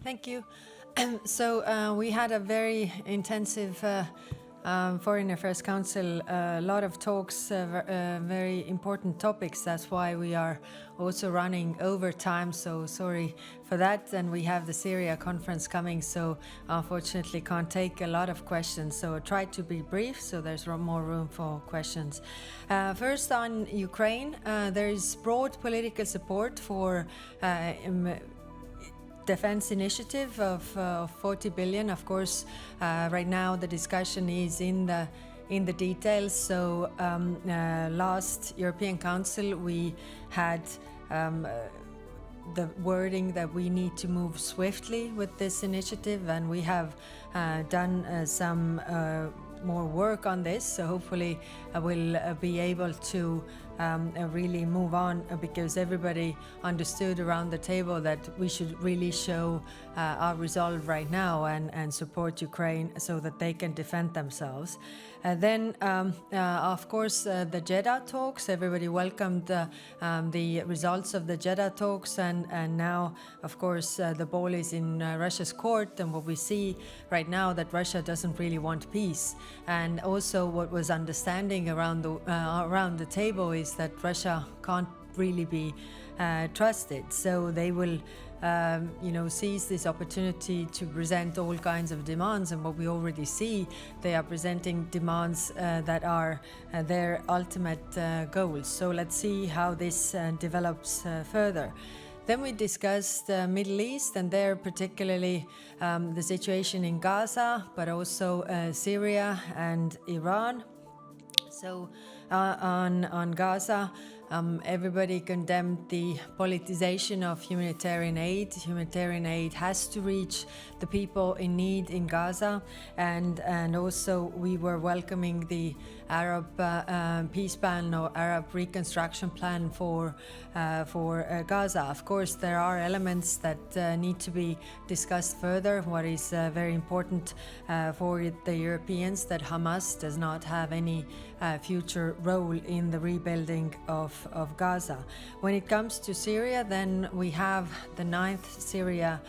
Thank you. We had a very intensive Foreign Affairs Council, a lot of talks, very important topics. That's why we are also running over time, so sorry for that. And we have the Syria conference coming, so unfortunately can't take a lot of questions. So try to be brief so there's more room for questions. First on Ukraine, there is broad political support for defense initiative of 40 billion. Of course, right now the discussion is in the details. So last European Council we had the wording that we need to move swiftly with this initiative, and we have done some more work on this, so hopefully I will be able to really move on, because everybody understood around the table that we should really show our resolve right now and support Ukraine so that they can defend themselves. Then, of course, the Jeddah talks. Everybody welcomed the results of the Jeddah talks, and now, of course, the ball is in Russia's court. And what we see right now that Russia doesn't really want peace. And also, what was understanding around the table is that Russia can't really be trusted. So they will seize this opportunity to present all kinds of demands, and what we already see, they are presenting demands that are their ultimate goals. So let's see how this develops further. Then we discussed the Middle East, and there particularly the situation in Gaza, but also Syria and Iran. So on Gaza, everybody condemned the politicization of humanitarian aid. Humanitarian aid has to reach the people in need in Gaza, and also we were welcoming the Arab peace plan or Arab reconstruction plan for Gaza. Of course, there are elements that need to be discussed further. What is very important for the Europeans, that Hamas does not have any future role in the rebuilding of Gaza. When it comes to Syria, then we have the 9th Syria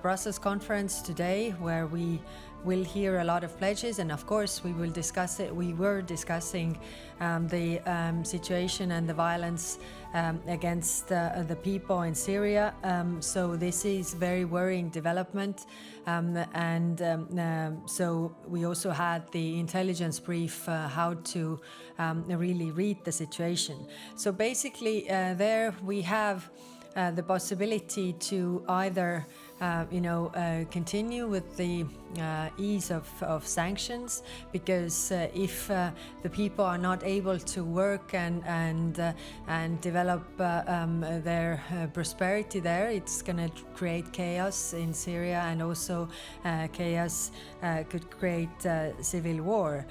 Brussels conference today, where we will hear a lot of pledges, and of course we will discuss it. We were discussing the situation and the violence against the people in Syria. So this is very worrying development, so we also had the intelligence brief how to really read the situation. So basically there we have the possibility to either continue with the ease of sanctions, because if the people are not able to work and develop their prosperity there, it's going to create chaos in Syria, and also chaos could create civil war.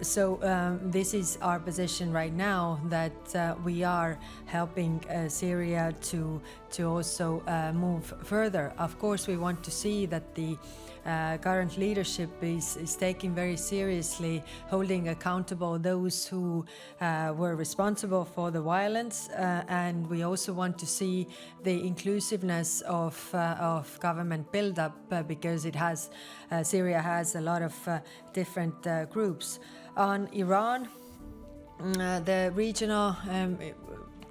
So this is our position right now, that we are helping Syria to also move further. Of course, we want to see that the current leadership is taking very seriously, holding accountable those who were responsible for the violence, and we also want to see the inclusiveness of government build-up, because it has Syria has a lot of different groups. On Iran, the regional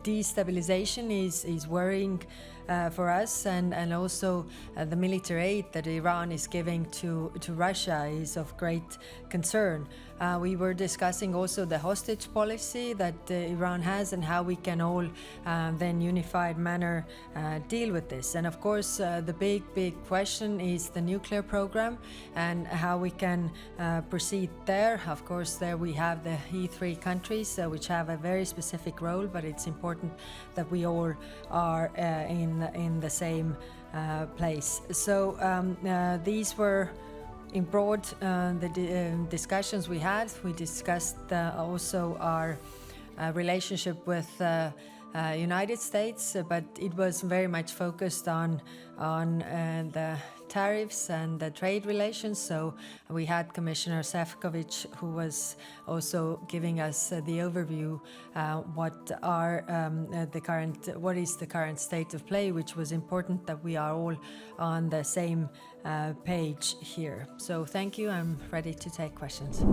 destabilization is worrying for us, and also the military aid that Iran is giving to Russia is of great concern. We were discussing also the hostage policy that Iran has, and how we can all then unified manner deal with this. And of course the big question is the nuclear program and how we can proceed there. Of course, there we have the E3 countries which have a very specific role, but it's important that we all are in the same place. So these were in broad the discussions we had. We discussed also our relationship with United States, but it was very much focused on the tariffs and the trade relations. So we had Commissioner Sefcovic, who was also giving us the overview what is the current state of play, which was important that we are all on the same page here. So thank you. I'm ready to take questions.